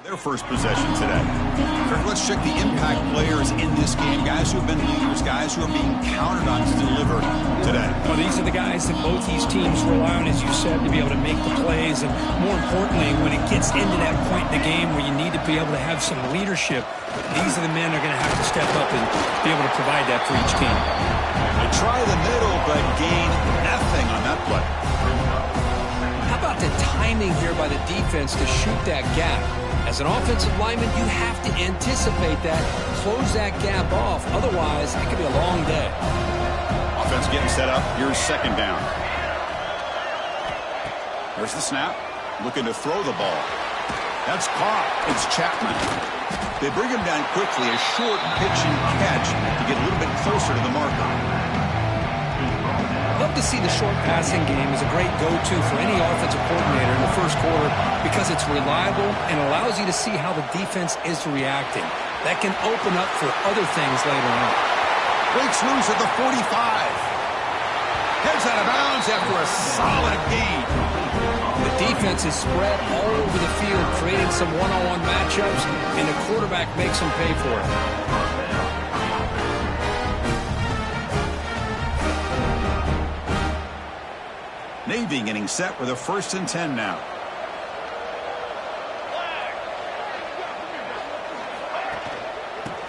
Their first possession today. Let's check the impact players in this game. Guys who have been leaders, guys who are being counted on to deliver today. Well, these are the guys that both these teams rely on, as you said, to be able to make the plays. And more importantly, when it gets into that point in the game where you need to be able to have some leadership, these are the men that are going to have to step up and be able to provide that for each team. They try the middle, but gain nothing on that play. How about the timing here by the defense to shoot that gap? As an offensive lineman, you have to anticipate that, close that gap off. Otherwise, it could be a long day. Offense getting set up. Here's second down. There's the snap. Looking to throw the ball. That's caught. It's Chapman. They bring him down quickly. A short pitch and catch to get a little bit closer to the marker. Love to see the short passing game as a great go-to for any offensive coordinator in the first quarter because it's reliable and allows you to see how the defense is reacting. That can open up for other things later on. Breaks loose at the 45. Heads out of bounds after a solid gain. The defense is spread all over the field, creating some one-on-one matchups, and the quarterback makes them pay for it. Navy getting set with a 1st and 10 now.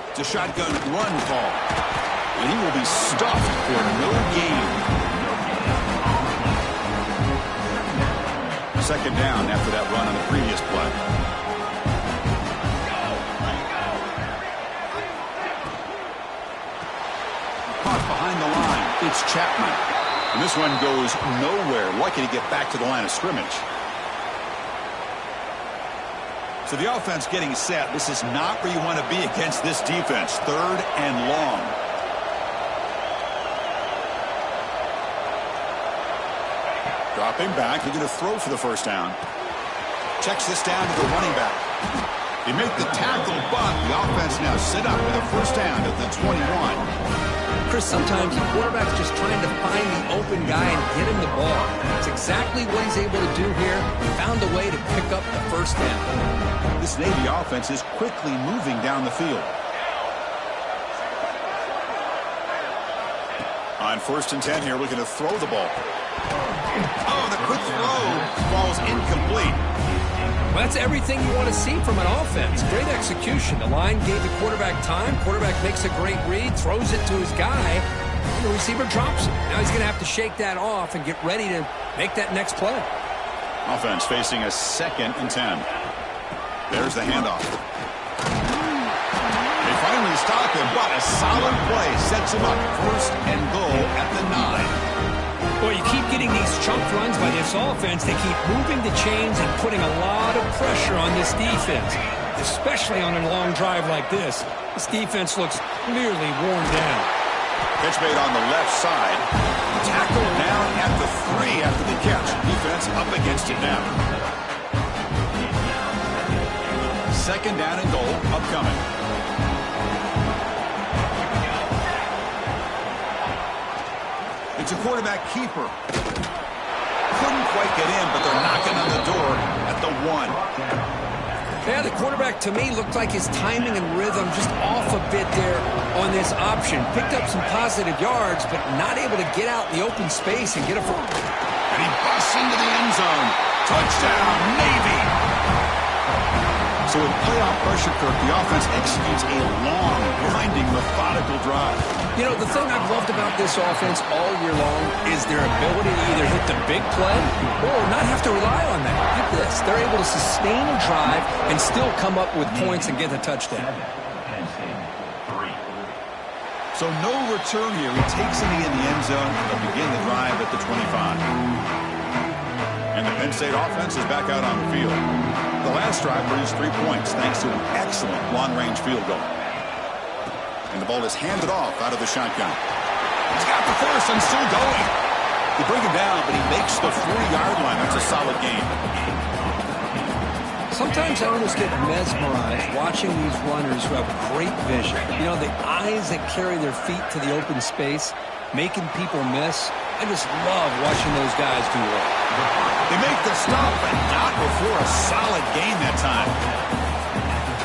It's a shotgun run call. And he will be stuffed for no gain. Second down after that run on the previous play. Caught behind the line. It's Chapman. And this one goes nowhere. Lucky to get back to the line of scrimmage. So the offense getting set. This is not where you want to be against this defense. 3rd and long. Dropping back. Looking to throw for the first down. Checks this down to the running back. They make the tackle, but the offense now set up with a first down at the 21. Chris, sometimes the quarterback's just trying to find the open guy and get him the ball. It's exactly what he's able to do here. He found a way to pick up the first down. This Navy offense is quickly moving down the field. On 1st and 10 here, looking to throw the ball. Oh, the quick throw falls incomplete. Well, that's everything you want to see from an offense. Great execution. The line gave the quarterback time. Quarterback makes a great read, throws it to his guy, and the receiver drops it. Now he's going to have to shake that off and get ready to make that next play. Offense facing a 2nd and 10. There's the handoff. They finally stop him, but a solid play sets him up 1st and goal at the 9. Well, you keep getting these chunk runs by this offense. They keep moving the chains and putting a lot of pressure on this defense, especially on a long drive like this. This defense looks nearly worn down. Catch made on the left side. Tackle down at the 3 after the catch. Defense up against it now. 2nd down and goal upcoming. It's a quarterback keeper. Couldn't quite get in, but they're knocking on the door at the 1. Yeah, the quarterback, to me, looked like his timing and rhythm just off a bit there on this option. Picked up some positive yards, but not able to get out in the open space and get a first. And he busts into the end zone. Touchdown, Navy! So with playoff pressure, Kirk, the offense executes a long, grinding, methodical drive. You know, the thing I've loved about this offense all year long is their ability to either hit the big play or not have to rely on that. Look at this. They're able to sustain a drive and still come up with points and get the touchdown. So no return here. He takes it in the end zone and they'll begin the drive at the 25. And the Penn State offense is back out on the field. The last drive produced 3 points thanks to an excellent long-range field goal. And the ball is handed off out of the shotgun. He's got the first and still going. They bring him down, but he makes the 40-yard line. That's a solid gain. Sometimes I almost get mesmerized watching these runners who have great vision. You know, the eyes that carry their feet to the open space, making people miss. I just love watching those guys do well. They make the stop, but not before a solid gain that time.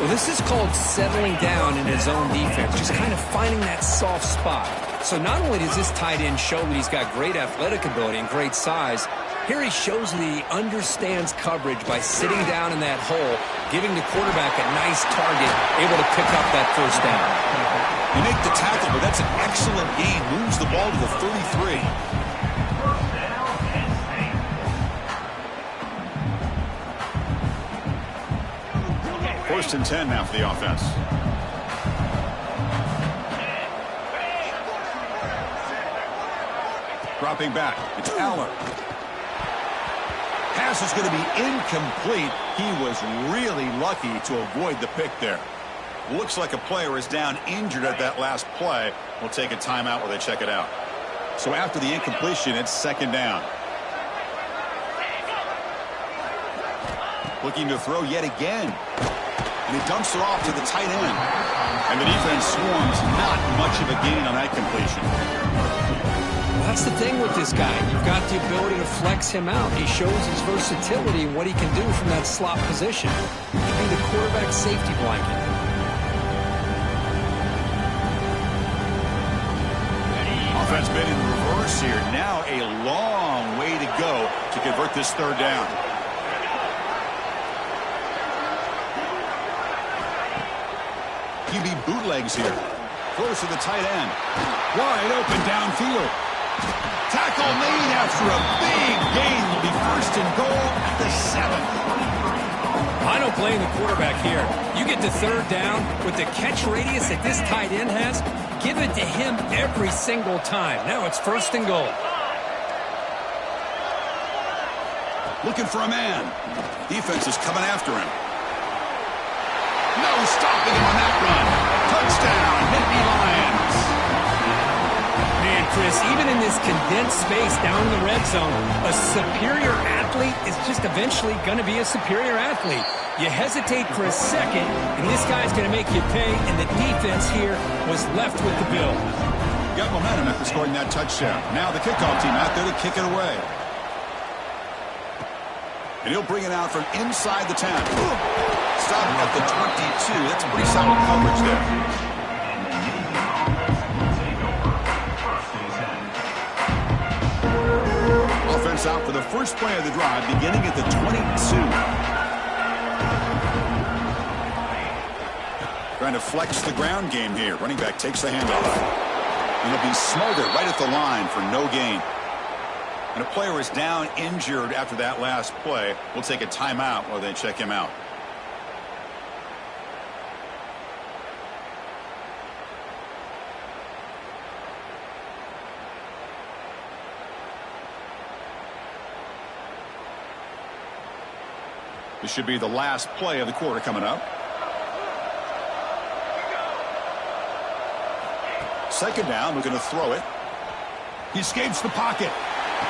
Well, this is called settling down in his own defense, just kind of finding that soft spot. So not only does this tight end show that he's got great athletic ability and great size, here he shows that he understands coverage by sitting down in that hole, giving the quarterback a nice target, able to pick up that first down. You make the tackle, but that's an excellent gain. Moves the ball to the 33. First and 10 now for the offense. Dropping back, it's Aller. Pass is going to be incomplete. He was really lucky to avoid the pick there. Looks like a player is down injured at that last play. We'll take a timeout while they check it out. So after the incompletion, it's second down. Looking to throw yet again. And he dumps it off to the tight end. And the defense swarms. Not much of a gain on that completion. Well, that's the thing with this guy. You've got the ability to flex him out. He shows his versatility and what he can do from that slot position. He can be the quarterback safety blanket. Offense been in reverse here. Now a long way to go to convert this third down. QB bootlegs here. Close to the tight end. Wide open downfield. Tackle made after a big gain. Will be first and goal at the 7. I don't blame the quarterback here. You get the third down with the catch radius that this tight end has, give it to him every single time. Now it's first and goal. Looking for a man. Defense is coming after him. No stopping him on that run. Touchdown, Nittany Lions. Man, Chris, even in this condensed space down in the red zone, a superior athlete is just eventually going to be a superior athlete. You hesitate for a second, and this guy's going to make you pay, and the defense here was left with the bill. Got momentum after scoring that touchdown. Now the kickoff team out there to kick it away. And he'll bring it out from inside the 10. Stopping at the 22. That's pretty solid coverage there. Offense out for the first play of the drive, beginning at the 22. Trying to flex the ground game here. Running back takes the handoff. And he'll be smothered right at the line for no gain. And a player is down injured after that last play. We'll take a timeout while they check him out. This should be the last play of the quarter coming up. Second down, looking to throw it. He escapes the pocket.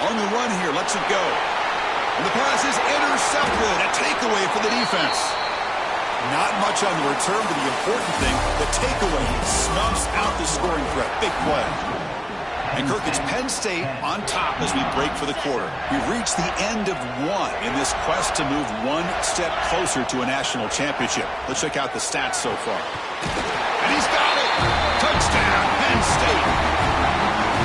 On the run here, lets it go. And the pass is intercepted. A takeaway for the defense. Not much on the return, but the important thing, the takeaway snubs out the scoring threat. Big play. And Kirk, it's Penn State on top as we break for the quarter. We've reached the end of one in this quest to move one step closer to a national championship. Let's check out the stats so far. And he's got it! Touchdown, Penn State!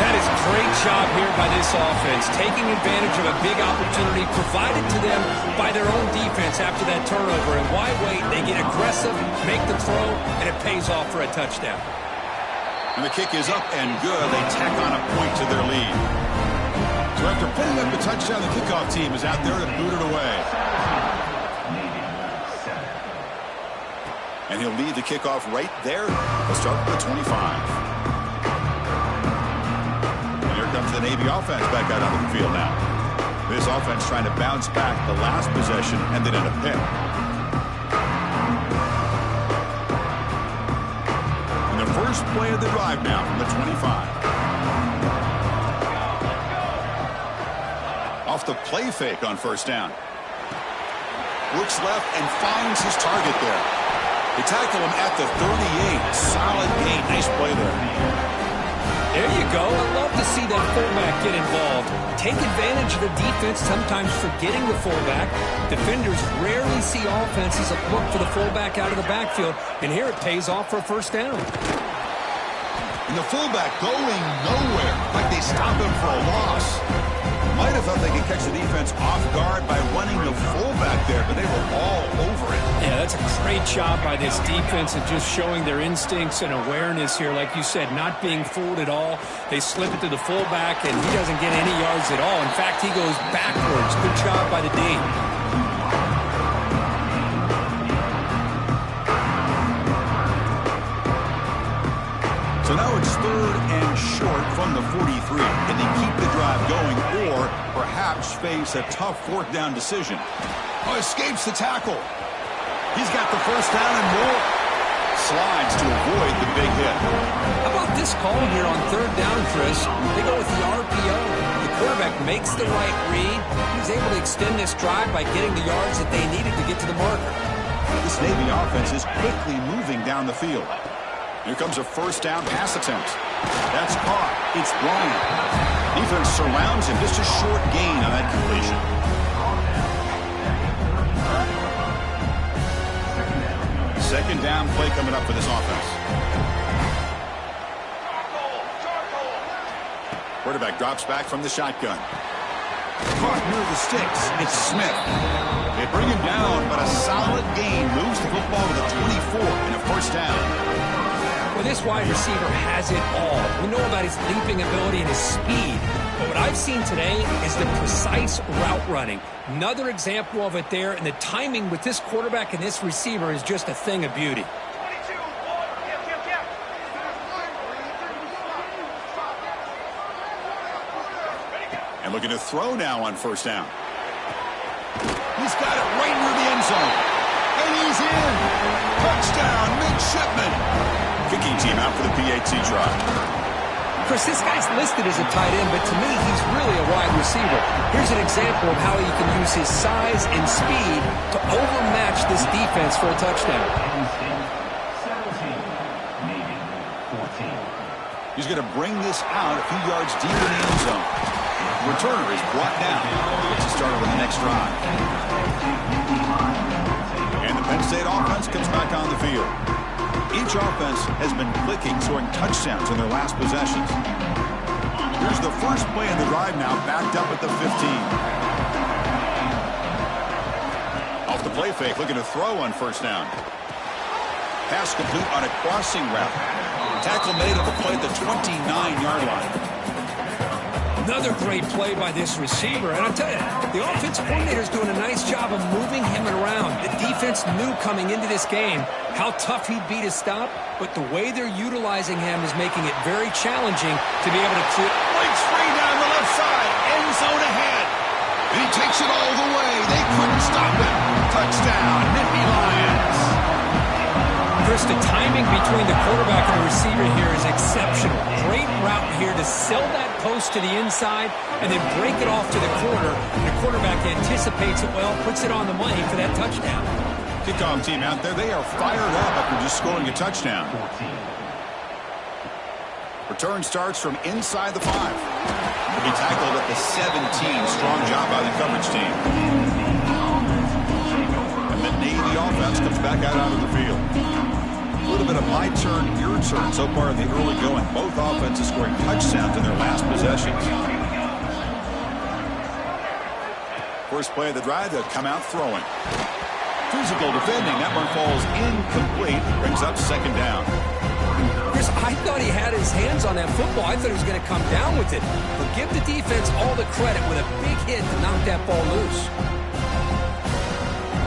That is a great job here by this offense, taking advantage of a big opportunity provided to them by their own defense after that turnover. And why wait? They get aggressive, make the throw, and it pays off for a touchdown. And the kick is up and good. They tack on a point to their lead. So after putting up the touchdown, the kickoff team is out there to boot it away. And he'll lead the kickoff right there. Let's start with the 25. And here comes the Navy offense back out onto the field now. This offense trying to bounce back. The last possession ended in a pick. First play of the drive now from the 25. Off the play fake on first down. Looks left and finds his target there. They tackle him at the 38. Solid gain. Nice play there. There you go. I love to see that fullback get involved. Take advantage of the defense, sometimes forgetting the fullback. Defenders rarely see offenses that look for the fullback out of the backfield, and here it pays off for a first down. And the fullback going nowhere, like they stopped him for a loss. Might have thought they could catch the defense off guard by running the fullback there, but they were all over it. Yeah, that's a great job by this defense of just showing their instincts and awareness here. Like you said, not being fooled at all. They slip it to the fullback, and he doesn't get any yards at all. In fact, he goes backwards. Good job by the D. So now it's 3rd and short from the 43. Can they keep the drive going or perhaps face a tough 4th down decision? Oh, escapes the tackle. He's got the first down and more. Slides to avoid the big hit. How about this call here on 3rd down, Chris? They go with the RPO. The quarterback makes the right read. He's able to extend this drive by getting the yards that they needed to get to the marker. This Navy offense is quickly moving down the field. Here comes a first down pass attempt. That's caught. It's Bryant. Defense surrounds him. Just a short gain on that completion. Second down play coming up for this offense. Quarterback drops back from the shotgun. Caught near the sticks. It's Smith. They bring him down, but a solid gain moves the football to the 24 and a first down. Well, this wide receiver has it all. We know about his leaping ability and his speed. But what I've seen today is the precise route running. Another example of it there, and the timing with this quarterback and this receiver is just a thing of beauty. And looking to throw now on first down. He's got it right near the end zone. And he's in. Touchdown, midshipman. Kicking team out for the PAT try. Chris, this guy's listed as a tight end, but to me, he's really a wide receiver. Here's an example of how he can use his size and speed to overmatch this defense for a touchdown. He's going to bring this out a few yards deep in the end zone. The returner is brought down. Gets it started with the next drive. And the Penn State offense comes back on the field. Each offense has been clicking, scoring touchdowns in their last possessions. Here's the first play in the drive now, backed up at the 15. Off the play fake, looking to throw on first down. Pass complete on a crossing route. Tackle made at the play at the 29-yard line. Another great play by this receiver. And I'll tell you, the offensive coordinator is doing a nice job of moving him around. The defense knew coming into this game how tough he'd be to stop, but the way they're utilizing him is making it very challenging to be able to clear. Breaks free down the left side. End zone ahead. And he takes it all the way. They couldn't stop him. Touchdown, Nittany Lions. Chris, the timing between the quarterback and the receiver here is exceptional. Great route here to sell that post to the inside and then break it off to the corner. The quarterback anticipates it well, puts it on the money for that touchdown. Kickoff team out there, they are fired up after just scoring a touchdown. Return starts from inside the 5. He tackled at the 17. Strong job by the coverage team. And the Navy offense comes back out onto the field. A little bit of my turn, your turn so far in the early going. Both offenses scoring touchdowns in their last possessions. First play of the drive, they'll come out throwing. Physical defending, that one falls incomplete, brings up second down. Chris, I thought he had his hands on that football. I thought he was going to come down with it. But give the defense all the credit with a big hit to knock that ball loose.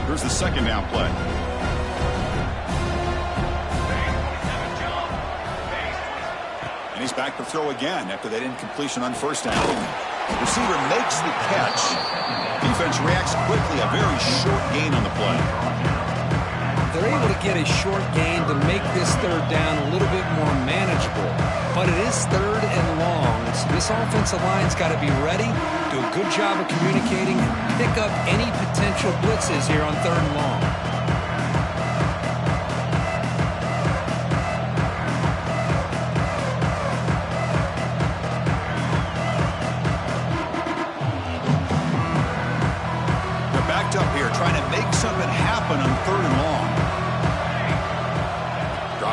Here's the second down play. And he's back to throw again after that incompletion on first down. Receiver makes the catch. Defense reacts quickly. A very short gain on the play. They're able to get a short gain to make this third down a little bit more manageable. But it is third and long. So this offensive line's got to be ready, do a good job of communicating, and pick up any potential blitzes here on third and long.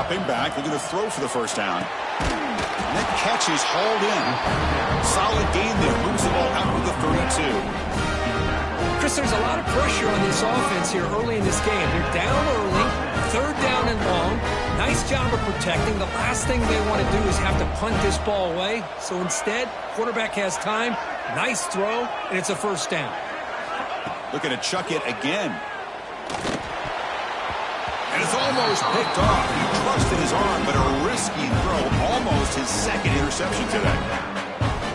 Dropping back, looking to throw for the first down. And that catch is hauled in. Solid gain there. Moves the ball out to the 32. Chris, there's a lot of pressure on this offense here early in this game. They're down early, third down and long. Nice job of protecting. The last thing they want to do is have to punt this ball away. So instead, quarterback has time. Nice throw, and it's a first down. Looking to chuck it again. And it's almost picked off. He trusted his arm, but a risky throw. Almost his second interception today.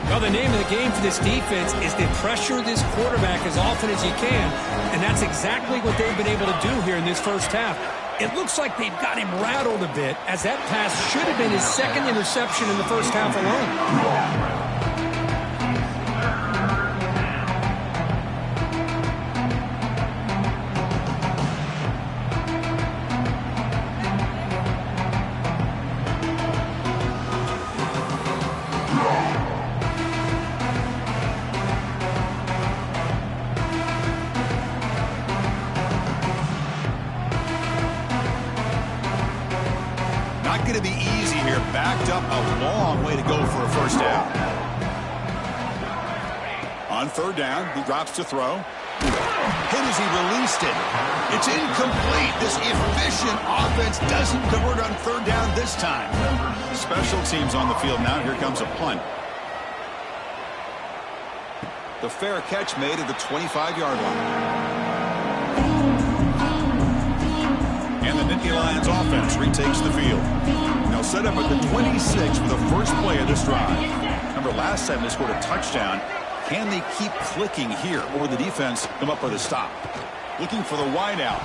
Well, the name of the game for this defense is to pressure this quarterback as often as you can, and that's exactly what they've been able to do here in this first half. It looks like they've got him rattled a bit, as that pass should have been his second interception in the first half alone. Not going to be easy here. Backed up a long way to go for a first down. On third down, he drops to throw. Hit as he released it. It's incomplete. This efficient offense doesn't convert on third down this time. Special teams on the field now. Here comes a punt. The fair catch made at the 25-yard line. And the Nittany Lions offense retakes the field. Now set up at the 26 for the first play of this drive. Remember, last time they scored a touchdown. Can they keep clicking here, or will the defense come up with a stop? Looking for the wideout.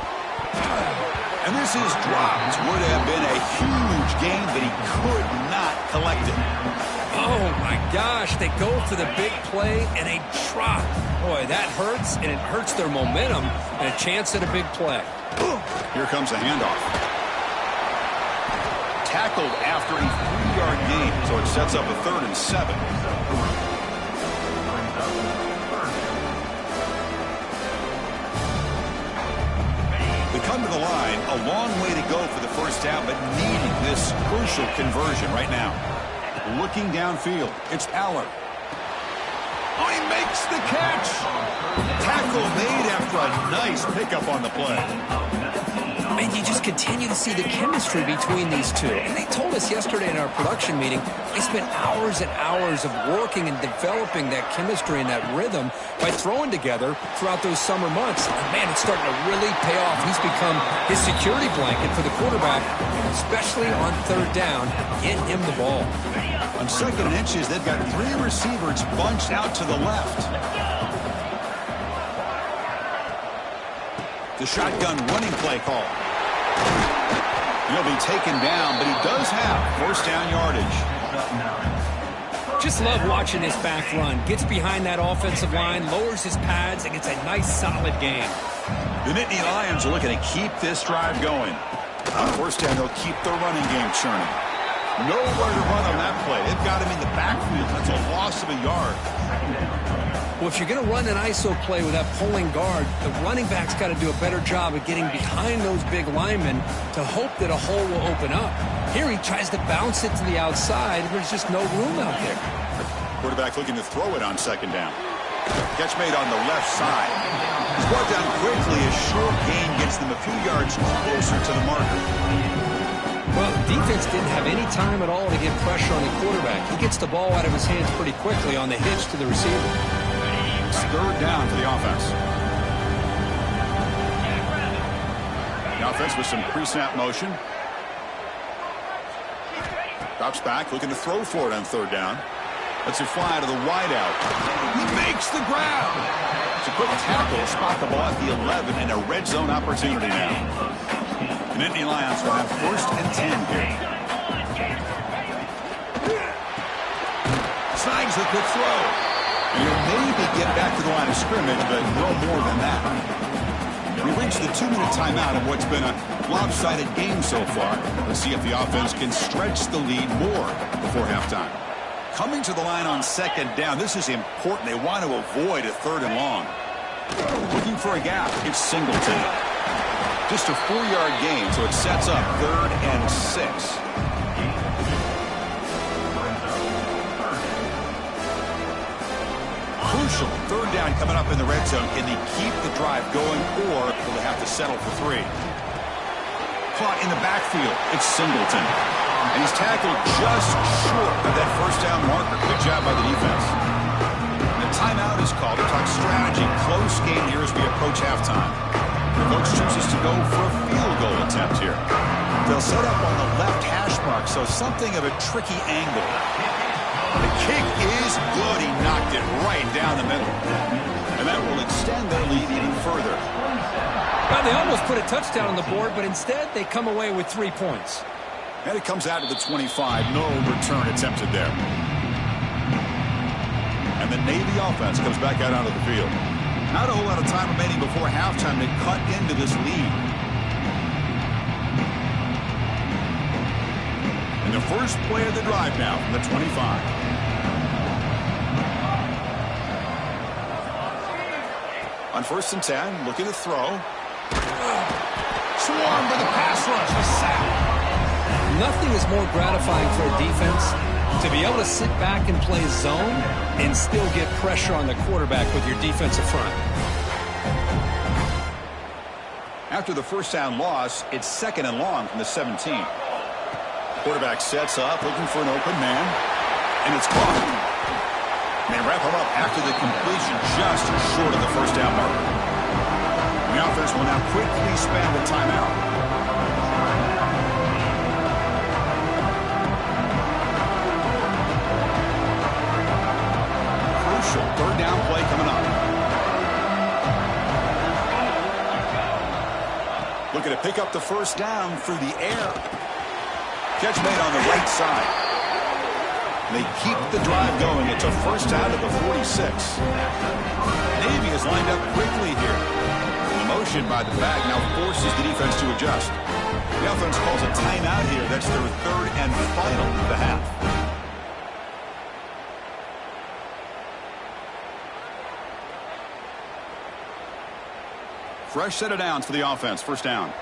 And this is dropped. Would have been a huge gain, but he could not collect it. Oh, my gosh. They go for the big play, and a drop. Boy, that hurts, and it hurts their momentum, and a chance at a big play. Here comes a handoff. Tackled after a 3-yard gain, so it sets up a 3rd and 7. They come to the line, a long way to go for the first down, but needing this crucial conversion right now. Looking downfield, it's Aller. Oh, he makes the catch. Tackle made after a nice pickup on the play. And you just continue to see the chemistry between these two. And they told us yesterday in our production meeting, they spent hours and hours of working and developing that chemistry and that rhythm by throwing together throughout those summer months. And man, it's starting to really pay off. He's become his security blanket for the quarterback, especially on third down. Get him the ball. On 2nd and inches, they've got 3 receivers bunched out to the left. The shotgun running play call. He'll be taken down, but he does have first down yardage. Just love watching this back run. Gets behind that offensive line, lowers his pads, and gets a nice solid gain. The Nittany Lions are looking to keep this drive going. On first down, they'll keep the running game churning. Nowhere to run on that play. They've got him in the backfield. That's a loss of a yard. Well, if you're going to run an ISO play with that pulling guard, the running back's got to do a better job of getting behind those big linemen to hope that a hole will open up. Here he tries to bounce it to the outside. There's just no room out there. Quarterback looking to throw it on 2nd down. Catch made on the left side. He's brought down quickly. A short gain gets them a few yards closer to the marker. Well, defense didn't have any time at all to get pressure on the quarterback. He gets the ball out of his hands pretty quickly on the hitch to the receiver. It's 3rd down for the offense. The offense with some pre-snap motion. Drops back, looking to throw for it on 3rd down. Lets it fly to the wideout. He makes the grab. It's a quick tackle to spot the ball at the 11 and a red zone opportunity now. The Nittany Lions will have 1st and 10 here. Snags the quick throw. He'll maybe get back to the line of scrimmage, but no more than that. We reached the 2-minute timeout of what's been a lopsided game so far. Let's see if the offense can stretch the lead more before halftime. Coming to the line on 2nd down. This is important. They want to avoid a 3rd and long. Looking for a gap. It's Singleton. Just a 4-yard gain, so it sets up 3rd and 6. Crucial 3rd down coming up in the red zone. Can they keep the drive going, or will they have to settle for 3? Caught in the backfield. It's Singleton. And he's tackled just short of that 1st down marker. Good job by the defense. The timeout is called to talk strategy. Close game here as we approach halftime. The coach chooses to go for a field goal attempt here. They'll set up on the left hash mark, so something of a tricky angle. The kick is good. He knocked it right down the middle. And that will extend their lead even further. Well, they almost put a touchdown on the board, but instead they come away with 3 points. And it comes out to the 25. No return attempted there. And the Navy offense comes back out onto the field. Not a whole lot of time remaining before halftime to cut into this lead. And the first play of the drive now from the 25. On 1st and 10, looking to throw. Swarmed by the pass rush. A sack. Nothing is more gratifying for a defense to be able to sit back and play zone and still get pressure on the quarterback with your defensive front. After the 1st down loss, it's 2nd and long from the 17. Quarterback sets up, looking for an open man, and it's caught. They wrap him up after the completion, just short of the 1st down marker. The offense will now quickly spend the timeout. Crucial 3rd down play coming up. Looking to pick up the 1st down through the air. Catch made on the right side. They keep the drive going. It's a 1st down to the 46. Navy is lined up quickly here. The motion by the back now forces the defense to adjust. The offense calls a timeout here. That's their 3rd and final of the half. Fresh set of downs for the offense. 1st down.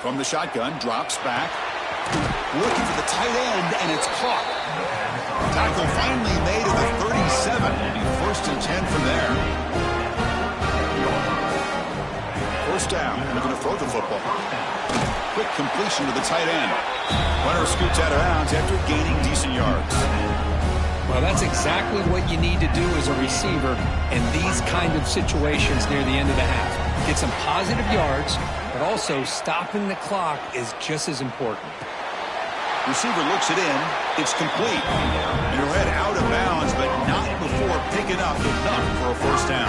From the shotgun, drops back. Looking for the tight end, and it's caught. Tackle finally made at the 37. It'll be 1st and 10 from there. 1st down. Looking to throw the football. Quick completion to the tight end. Runner scoots out of bounds after gaining decent yards. Well, that's exactly what you need to do as a receiver in these kind of situations near the end of the half. Get some positive yards, but also stopping the clock is just as important. Receiver looks it in. It's complete. And he'll head out of bounds, but not before picking up enough for a 1st down.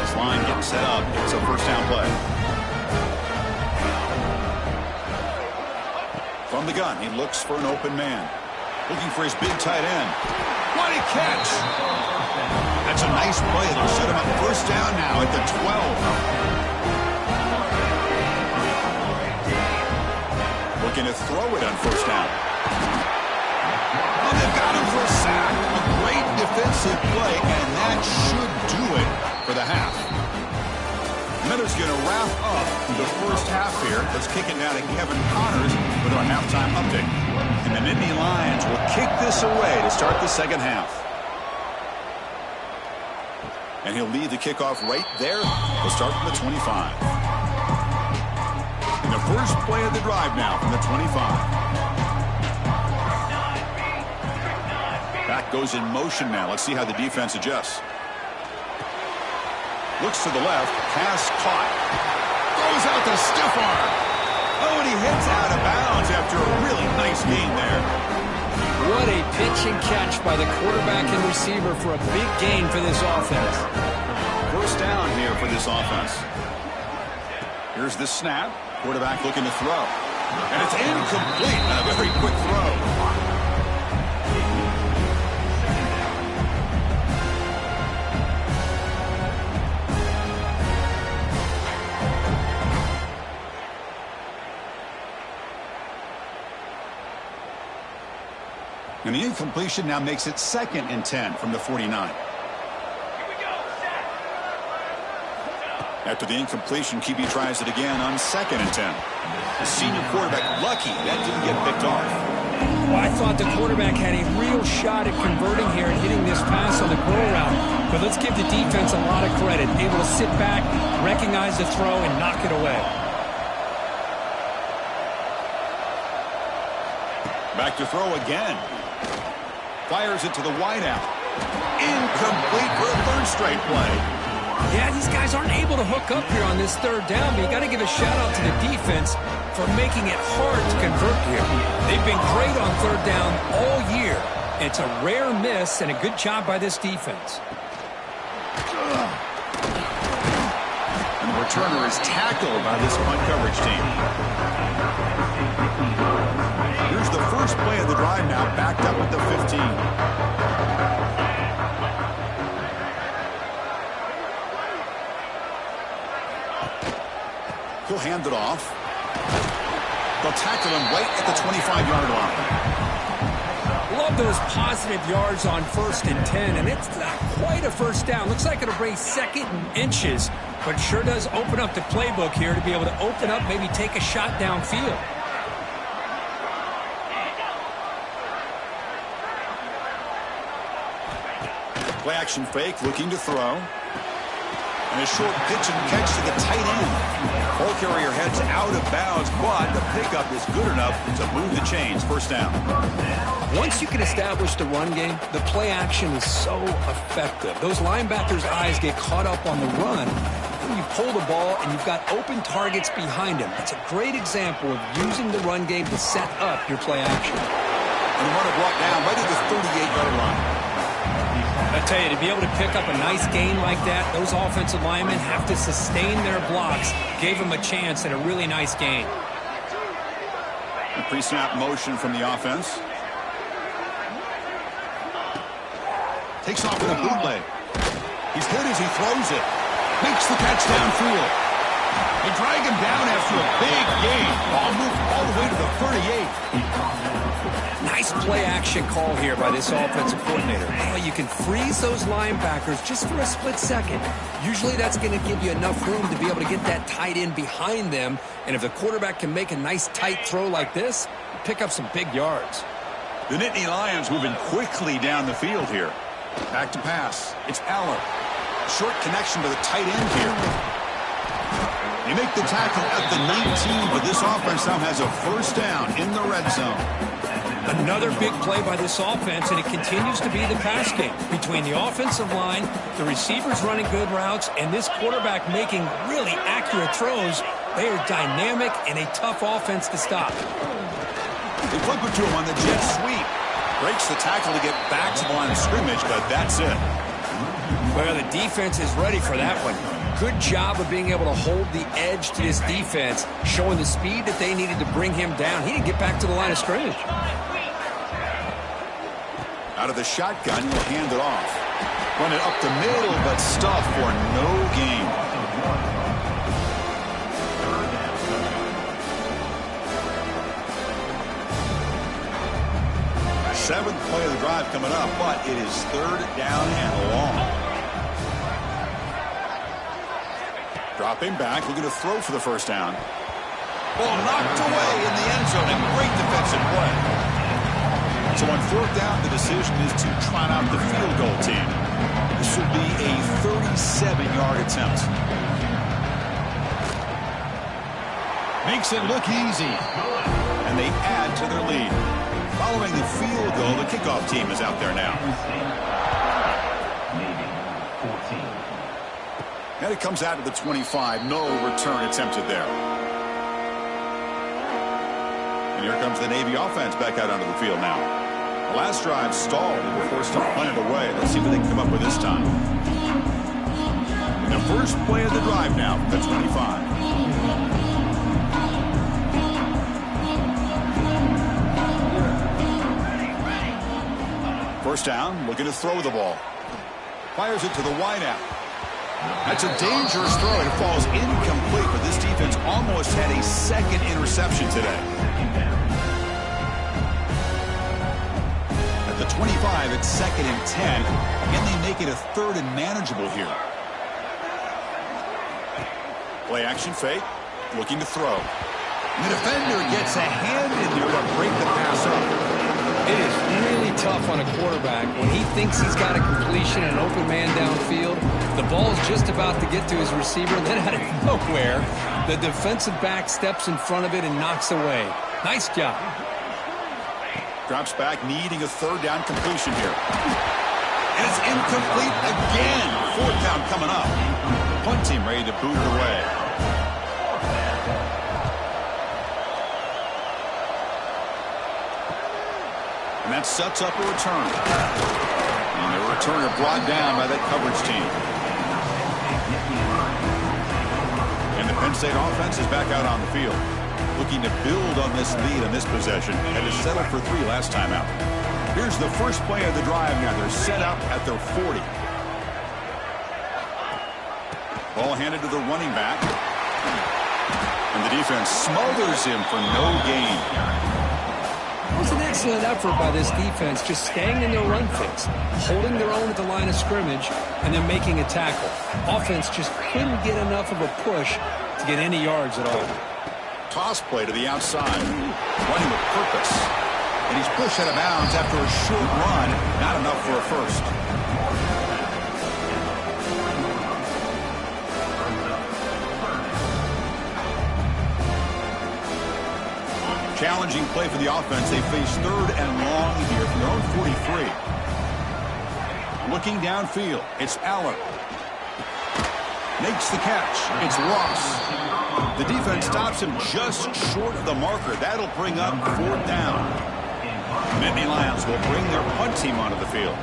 This line getting set up. It's a 1st down play. From the gun, he looks for an open man. Looking for his big tight end. What a catch! That's a nice play. They'll set him up 1st down now at the 12. Looking to throw it on 1st down. Oh, they've got him for a sack. A great defensive play, and that should do it for the half. Miller's going to wrap up the 1st half here. Let's kick it now to Kevin Connors with our halftime update. And the Nittany Lions will kick this away to start the 2nd half. And he'll lead the kickoff right there. We'll start from the 25. And the first play of the drive now from the 25. Back goes in motion now. Let's see how the defense adjusts. Looks to the left. Pass caught. Throws out the stiff arm. Oh, and he hits out of bounds after a really nice gain there. What a pitch and catch by the quarterback and receiver for a big gain for this offense. 1st down here for this offense. Here's the snap. Quarterback looking to throw. And it's incomplete on a very quick throw. And And the incompletion now makes it 2nd and 10 from the 49. After the incompletion, QB tries it again on 2nd and 10. The senior quarterback lucky that didn't get picked off. Well, I thought the quarterback had a real shot at converting here and hitting this pass on the go route. But let's give the defense a lot of credit. Able to sit back, recognize the throw, and knock it away. Back to throw again. Fires it to the wideout. Incomplete for a 3rd straight play. Yeah, these guys aren't able to hook up here on this 3rd down, but you got to give a shout-out to the defense for making it hard to convert here. They've been great on 3rd down all year. It's a rare miss and a good job by this defense. And the returner is tackled by this punt coverage team. Here's the first play of the drive now, backed up at the 15. He'll hand it off. They'll tackle him right at the 25-yard line. Love those positive yards on 1st and 10, and it's not quite a 1st down. Looks like it'll bring 2nd and inches, but sure does open up the playbook here to be able to open up, maybe take a shot downfield. Play action fake, looking to throw. And a short pitch and catch to the tight end. Ball carrier heads out of bounds, but the pickup is good enough to move the chains. 1st down. Once you can establish the run game, the play action is so effective. Those linebackers' eyes get caught up on the run. When you pull the ball and you've got open targets behind him. It's a great example of using the run game to set up your play action. And the runner brought down right at the 38-yard line. I tell you, to be able to pick up a nice gain like that, those offensive linemen have to sustain their blocks. Gave them a chance at a really nice gain. A pre-snap motion from the offense. Takes off with a bootleg. He's hit as he throws it. Makes the catch downfield. They drag him down after a big gain. Ball moved all the way to the 38. Nice play action call here by this offensive coordinator. Well, you can freeze those linebackers just for a split second. Usually that's going to give you enough room to be able to get that tight end behind them. And if the quarterback can make a nice tight throw like this, pick up some big yards. The Nittany Lions moving quickly down the field here. Back to pass. It's Aller. Short connection to the tight end here. They make the tackle at the 19, but this offense now has a 1st down in the red zone. Another big play by this offense, and it continues to be the pass game. Between the offensive line, the receivers running good routes, and this quarterback making really accurate throws, they are dynamic and a tough offense to stop. They flip it to him on the jet sweep. Breaks the tackle to get back to the line of scrimmage, but that's it. Well, the defense is ready for that one. Good job of being able to hold the edge to this defense, showing the speed that they needed to bring him down. He didn't get back to the line of scrimmage. Out of the shotgun, he'll hand it off. Run it up the middle, but stuffed for no gain. Seventh play of the drive coming up, but it is 3rd down and long. Dropping back, looking to throw for the 1st down. Ball knocked away in the end zone, and great defensive play. So on 4th down, the decision is to trot out the field goal team. This will be a 37-yard attempt. Makes it look easy. And they add to their lead. Following the field goal, the kickoff team is out there now. And it comes out of the 25. No return attempted there. And here comes the Navy offense back out onto the field now. The last drive stalled. They were forced to punt it away. Let's see what they can come up with this time. The first play of the drive now from the 25. First down, looking to throw the ball. Fires it to the wideout. That's a dangerous throw. It falls incomplete, but this defense almost had a 2nd interception today. the 25, it's 2nd and 10. Again, they make it a 3rd and manageable here. Play action fake. Looking to throw. And the defender gets a hand in there to break the pass up. It is really tough on a quarterback when he thinks he's got a completion and an open man downfield. The ball's just about to get to his receiver, and then out of nowhere, the defensive back steps in front of it and knocks away. Nice job. Drops back, needing a 3rd down completion here. And it's incomplete again. 4th down coming up. Punt team ready to boot it away. And that sets up a return. And the returner brought down by that coverage team. And the Penn State offense is back out on the field, looking to build on this lead on this possession, and has settled for 3 last time out. Here's the first play of the drive now. They're set up at their 40. Ball handed to the running back. And the defense smothers him for no gain. It was an excellent effort by this defense, just staying in their run fix, holding their own at the line of scrimmage, and then making a tackle. Offense just couldn't get enough of a push to get any yards at all. Toss play to the outside. Running with purpose. And he's pushed out of bounds after a short run. Not enough for a first. Challenging play for the offense. They face 3rd and long here from their own 43. Looking downfield. It's Aller. Makes the catch. It's Ross. The defense stops him just short of the marker. That'll bring up 4th down. Nittany Lions will bring their punt team onto the field.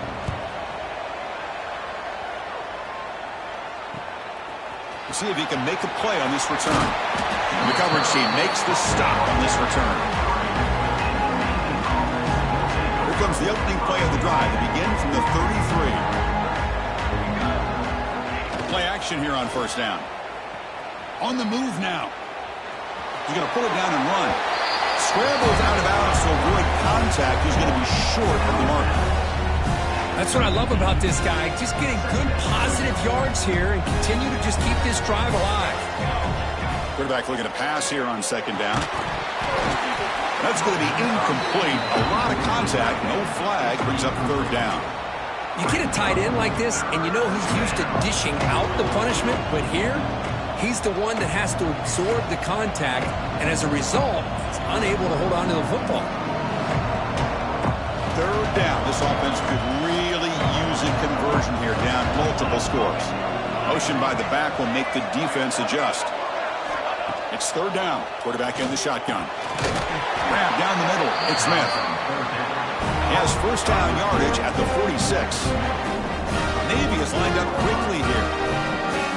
We'll see if he can make a play on this return. The coverage team makes the stop on this return. Here comes the opening play of the drive to begin from the 33. Play action here on 1st down. On the move now. He's going to pull it down and run. Scrambles out of bounds to avoid contact. He's going to be short of the mark. That's what I love about this guy. Just getting good positive yards here and continue to just keep this drive alive. Quarterback looking to pass here on 2nd down. That's going to be incomplete. A lot of contact. No flag. Brings up 3rd down. You get a tight end like this, and you know he's used to dishing out the punishment, but here, he's the one that has to absorb the contact, and as a result, he's unable to hold on to the football. 3rd down. This offense could really use a conversion here, down multiple scores. Motion by the back will make the defense adjust. It's 3rd down. Quarterback in the shotgun. Grab down the middle. It's Smith. He has 1st down yardage at the 46. Navy is lined up quickly here.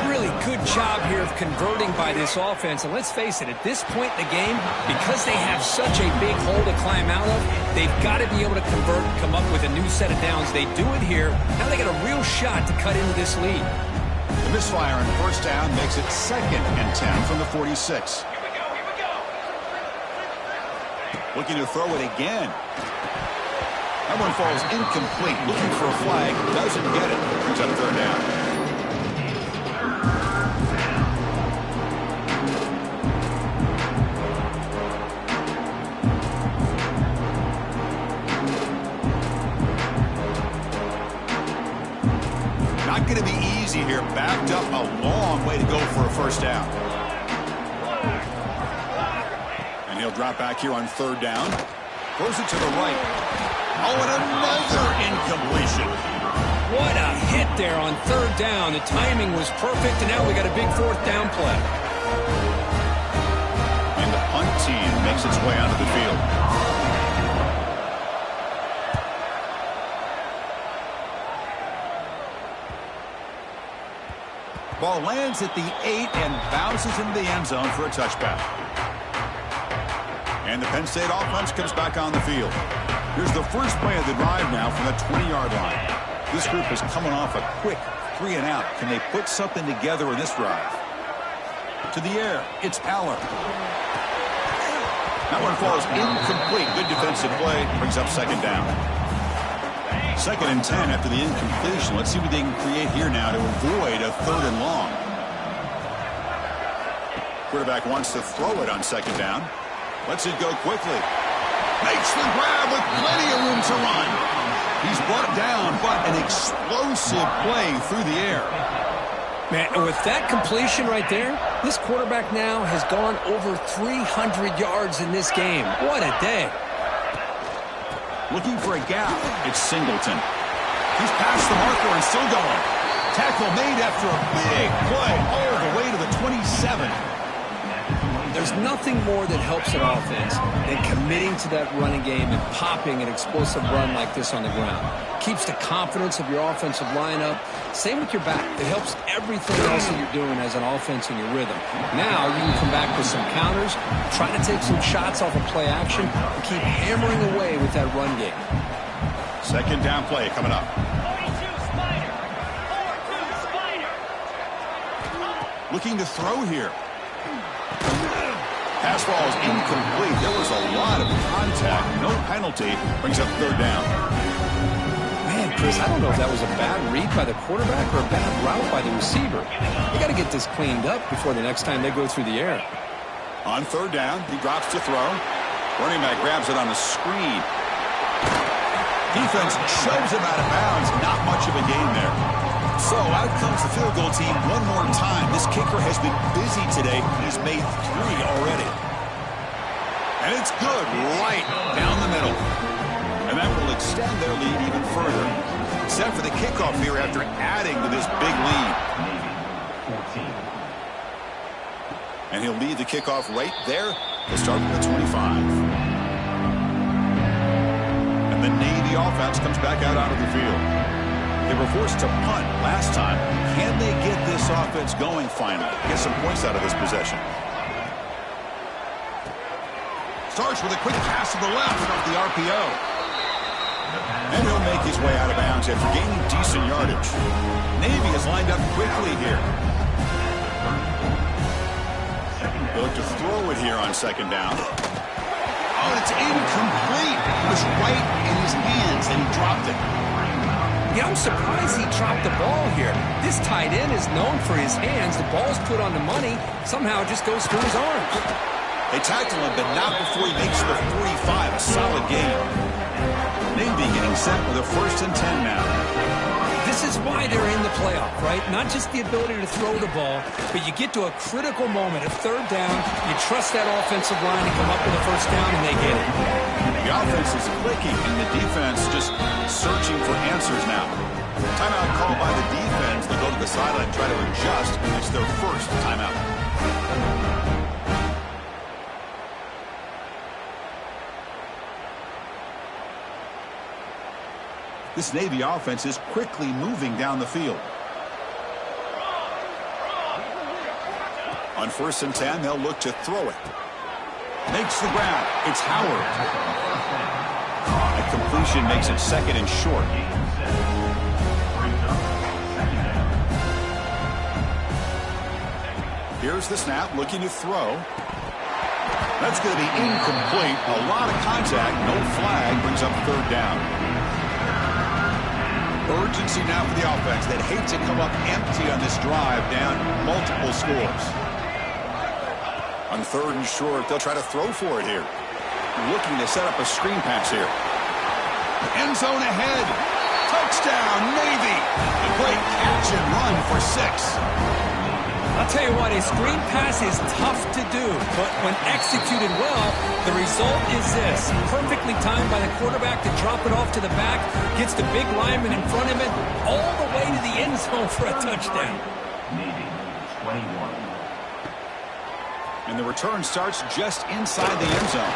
Really good job here of converting by this offense. And let's face it, at this point in the game, because they have such a big hole to climb out of, they've got to be able to convert and come up with a new set of downs. They do it here. Now they got a real shot to cut into this lead. The misfire on 1st down makes it 2nd and 10 from the 46. Looking to throw it again. That one falls incomplete. Looking for a flag. Doesn't get it. Brings up 3rd down. Not going to be easy here. Backed up a long way to go for a 1st down. And he'll drop back here on 3rd down. Throws it to the right. Oh, and another incompletion. What a hit there on 3rd down. The timing was perfect, and now we got a big 4th down play. And the punt team makes its way onto the field. Ball lands at the 8 and bounces into the end zone for a touchback. And the Penn State offense comes back on the field. Here's the first play of the drive now from the 20-yard line. This group is coming off a quick 3 and out. Can they put something together in this drive? To the air, it's Aller. That one falls incomplete. Good defensive play. Brings up 2nd down. Second and 10 after the incompletion. Let's see what they can create here now to avoid a 3rd and long. Quarterback wants to throw it on 2nd down. Lets it go quickly. Makes the grab with plenty of room to run. He's brought down, but an explosive play through the air. Man, and with that completion right there, this quarterback now has gone over 300 yards in this game. What a day. Looking for a gap. It's Singleton. He's past the marker and still going. Tackle made after a big play all the way to the 27. There's nothing more that helps an offense than committing to that running game and popping an explosive run like this on the ground. Keeps the confidence of your offensive lineup. Same with your back. It helps everything else that you're doing as an offense in your rhythm. Now you can come back with some counters, try to take some shots off of play action, and keep hammering away with that run game. 2nd down play coming up. Looking to throw here. Pass ball is incomplete. There was a lot of contact. No penalty. Brings up 3rd down. Man, Chris, I don't know if that was a bad read by the quarterback or a bad route by the receiver. They got to get this cleaned up before the next time they go through the air. On 3rd down, he drops to throw. Running back grabs it on a screen. Defense shoves him out of bounds. Not much of a gain there. So out comes the field goal team one more time. This kicker has been busy today. He's made 3 already. And it's good right down the middle. And that will extend their lead even further. Set for the kickoff here after adding to this big lead. And he'll lead the kickoff right there. He'll start with the 25. And the Navy offense comes back out onto the field. They were forced to punt last time. Can they get this offense going finally? Get some points out of this possession. Starts with a quick pass to the left off the RPO. And he'll make his way out of bounds after gaining decent yardage. Navy is lined up quickly here. They'll look to throw it here on 2nd down. Oh, it's incomplete. It was right in his hands and he dropped it. Yeah, I'm surprised he dropped the ball here. This tight end is known for his hands. The ball's put on the money. Somehow it just goes through his arms. They tackle him, but not before he makes the 45. A solid gain. Navy getting set with a 1st and 10 now. This is why they're in the playoff, right? Not just the ability to throw the ball, but you get to a critical moment, a 3rd down. You trust that offensive line to come up with a 1st down, and they get it. The offense is clicking, and the defense just searching for answers now. Timeout called by the defense. They'll go to the sideline and try to adjust. It's their 1st timeout. This Navy offense is quickly moving down the field. On 1st and 10, they'll look to throw it. Makes the grab. It's Howard. A completion makes it 2nd and short. Here's the snap, looking to throw. That's going to be incomplete. A lot of contact, no flag, brings up 3rd down. Urgency now for the offense that hates to come up empty on this drive, down multiple scores. On 3rd and short, they'll try to throw for it here. Looking to set up a screen pass here. End zone ahead. Touchdown, Navy. A great catch and run for 6. I'll tell you what, a screen pass is tough to do, but when executed well, the result is this. Perfectly timed by the quarterback to drop it off to the back, gets the big lineman in front of him, all the way to the end zone for a touchdown. Navy, 21. And the return starts just inside the end zone.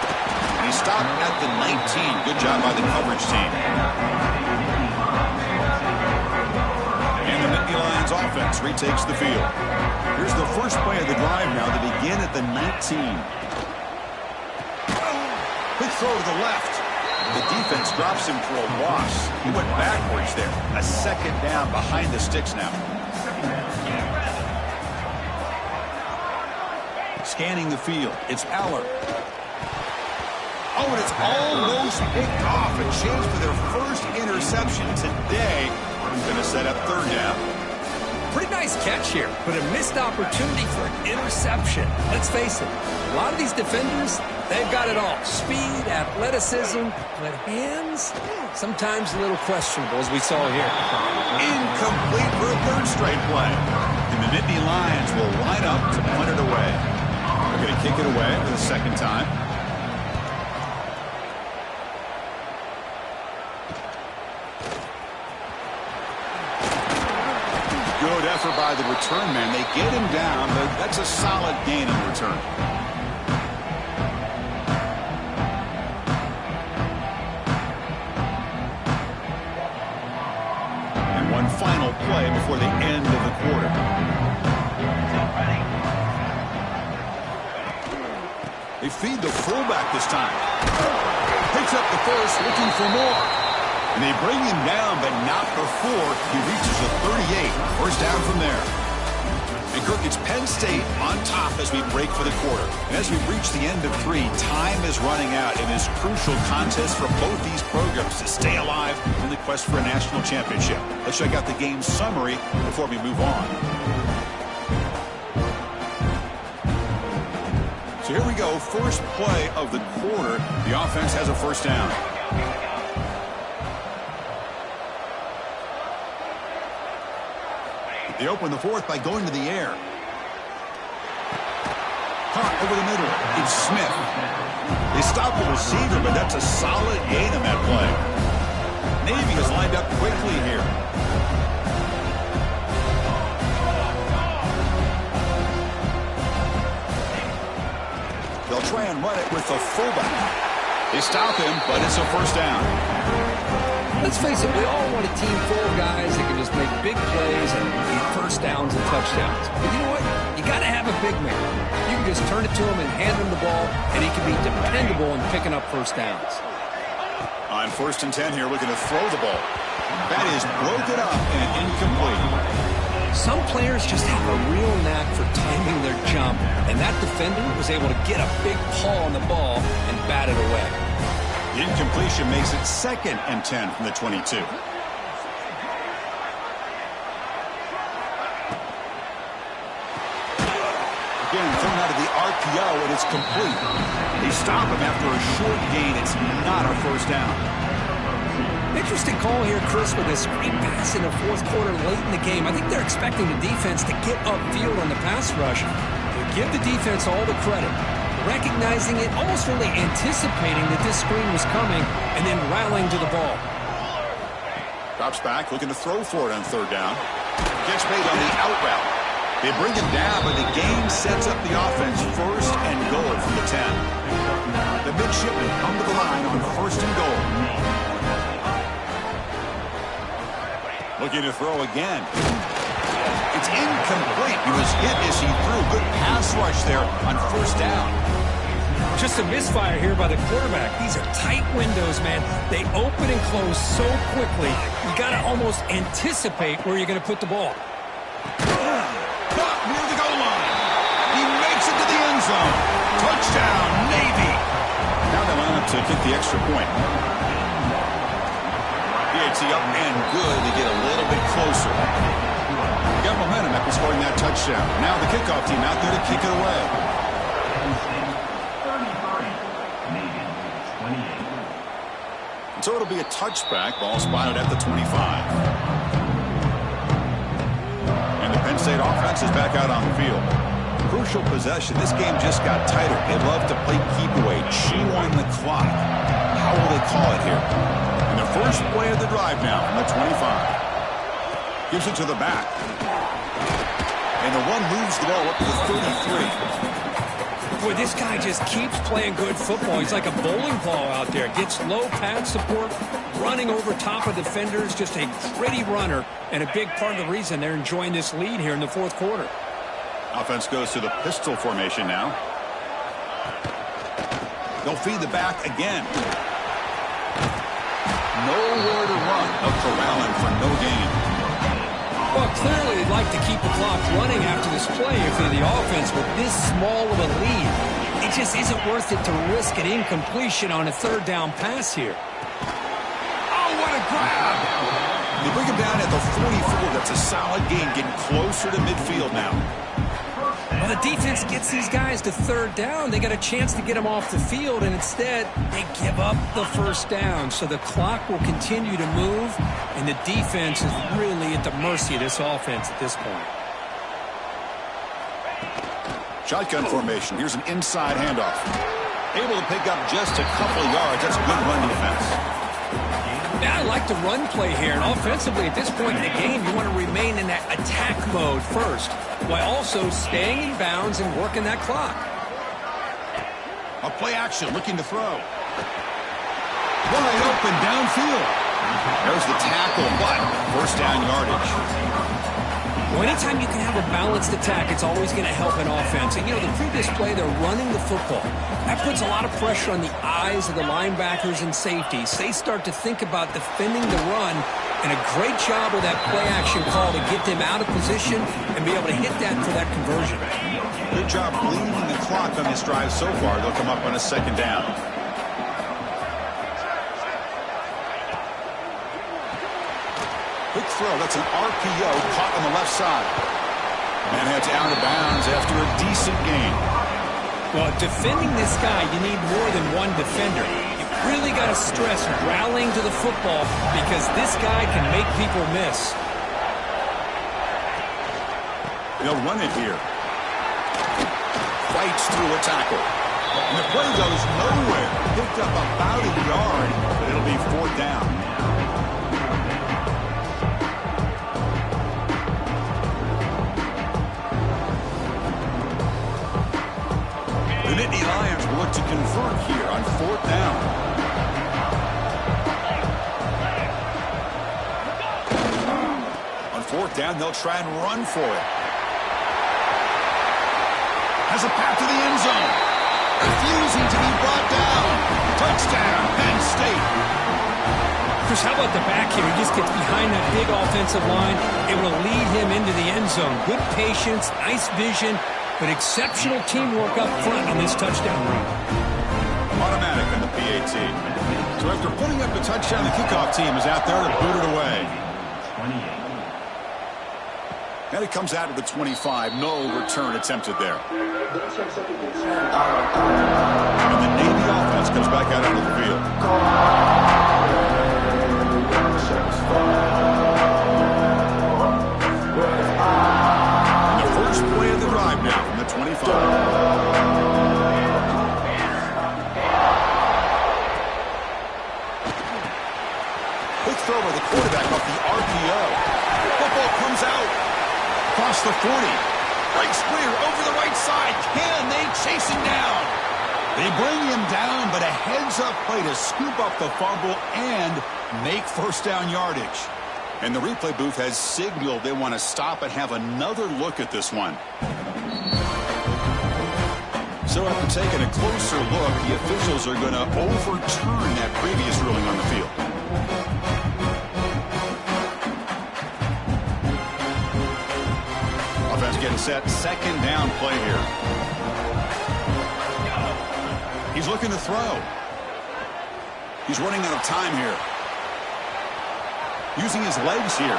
And he stopped at the 19. Good job by the coverage team. And the Nittany Lions offense retakes the field. Here's the first play of the drive now to begin at the 19. Quick throw to the left. The defense drops him for a loss. He went backwards there. A 2nd down behind the sticks now. Scanning the field. It's Aller. Oh, and it's almost picked off. A chance for their first interception today. Going to set up third down. Pretty nice catch here, but a missed opportunity for an interception. Let's face it, a lot of these defenders, they've got it all. Speed, athleticism, but hands, sometimes a little questionable, as we saw here. Incomplete for a third straight play. And the Nittany Lions will line up to punt it away. They're going to kick it away for the second time. Good effort by the return man. They get him down, but that's a solid gain on the return. And one final play before the end of the quarter. They feed the fullback this time. Picks up the first, looking for more. And they bring him down, but not before he reaches the 38. First down from there. And Kirk, it's Penn State on top as we break for the quarter. And as we reach the end of 3, time is running out in this crucial contest for both these programs to stay alive in the quest for a national championship. Let's check out the game summary before we move on. So here we go. First play of the quarter. The offense has a first down. They open the fourth by going to the air. Caught over the middle. It's Smith. They stop the receiver, but that's a solid gain on that play. Navy is lined up quickly here. They'll try and run it with the fullback. They stop him, but it's a first down. Let's face it, we all want a team full of guys that can just make big plays and get first downs and touchdowns. But you know what? You got to have a big man. You can just turn it to him and hand him the ball, and he can be dependable in picking up first downs. On 1st and 10 here, looking to throw the ball. That is broken up and incomplete. Some players just have a real knack for timing their jump, and that defender was able to get a big paw on the ball and bat it away. The incompletion makes it 2nd and 10 from the 22. Again, thrown out of the RPO, and it's complete. They stop him after a short gain. It's not a first down. Interesting call here, Chris, with a screen pass in the fourth quarter late in the game. I think they're expecting the defense to get upfield on the pass rush. Give the defense all the credit. Recognizing it, almost really anticipating that this screen was coming, and then rallying to the ball. Drops back, looking to throw for it on 3rd down. Gets made on the out route. They bring him down, but the game sets up the offense 1st and goal from the 10. The midshipmen come to the line on 1st and goal. Looking to throw again. It's incomplete. He was hit as he threw. Good pass rush there on 1st down. Just a misfire here by the quarterback. These are tight windows, man. They open and close so quickly. You got to almost anticipate where you're going to put the ball. Caught near the goal line. He makes it to the end zone. Touchdown, Navy. Now they line up to kick the extra point. PAT up and good. They get a little bit closer. Got momentum after scoring that touchdown. Now the kickoff team out there to kick it away. 28. So it'll be a touchback. Ball spotted at the 25. And the Penn State offense is back out on the field. Crucial possession. This game just got tighter. They love to play keep away, chew on the clock. How will they call it here? And the first play of the drive now from the 25. Gives it to the back. And the one moves the ball up to the 33. Boy, this guy just keeps playing good football. He's like a bowling ball out there. Gets low pad support, running over top of defenders. Just a gritty runner, and a big part of the reason they're enjoying this lead here in the fourth quarter. Offense goes to the pistol formation now. They'll feed the back again. Nowhere to run. A corralling for no gain. Well, Clearly, they'd like to keep the clock running after this play if they're the offense with this small of a lead. It just isn't worth it to risk an incompletion on a third down pass here. Oh, what a grab! They bring him down at the 44. That's a solid gain, getting closer to midfield now. Well, the defense gets these guys to third down. They got a chance to get them off the field, and instead they give up the first down. So the clock will continue to move, and the defense is really at the mercy of this offense at this point. Shotgun formation. Here's an inside handoff. Able to pick up just a couple of yards. That's good run defense. Yeah, I like the run play here. And offensively, at this point in the game, you want to remain in that attack mode first, while also staying in bounds and working that clock. A play action, looking to throw. Wide open downfield. There's the tackle, but first down yardage. Well, anytime you can have a balanced attack, it's always going to help an offense. And, you know, the previous play, they're running the football. That puts a lot of pressure on the eyes of the linebackers and safeties. They start to think about defending the run, and a great job with that play-action call to get them out of position and be able to hit that for that conversion. Good job bleeding the clock on this drive so far. They'll come up on a second down. Quick throw. That's an RPO caught on the left side. And heads out of bounds after a decent gain. Well, defending this guy, you need more than one defender. You've really got to stress rallying to the football because this guy can make people miss. They'll run it here. Fights through a tackle. And the play goes nowhere. Picked up about a yard, but it'll be fourth down. The Nittany Lions will look to convert here on fourth down. On fourth down, they'll try and run for it. Has a path to the end zone. Refusing to be brought down. Touchdown, Penn State. Chris, how about the back here? He just gets behind that big offensive line, able to lead him into the end zone. Good patience, nice vision, but exceptional teamwork up front on this touchdown run. Automatic on the PAT. So after putting up a touchdown, the kickoff team is out there to boot it away. And it comes out of the 25. No return attempted there. And the Navy offense comes back out onto the field. And the first play of the drive now from the 25. Quick throw by the quarterback off the RPO. Football comes out. Across the 40. Breaks clear over the right side. Can they chase him down? They bring him down, but a heads-up play to scoop up the fumble and make first down yardage. And the replay booth has signaled they want to stop and have another look at this one. So after taking a closer look, the officials are going to overturn that previous ruling on the field. Offense getting set. Second down play here. He's looking to throw. He's running out of time here. Using his legs here.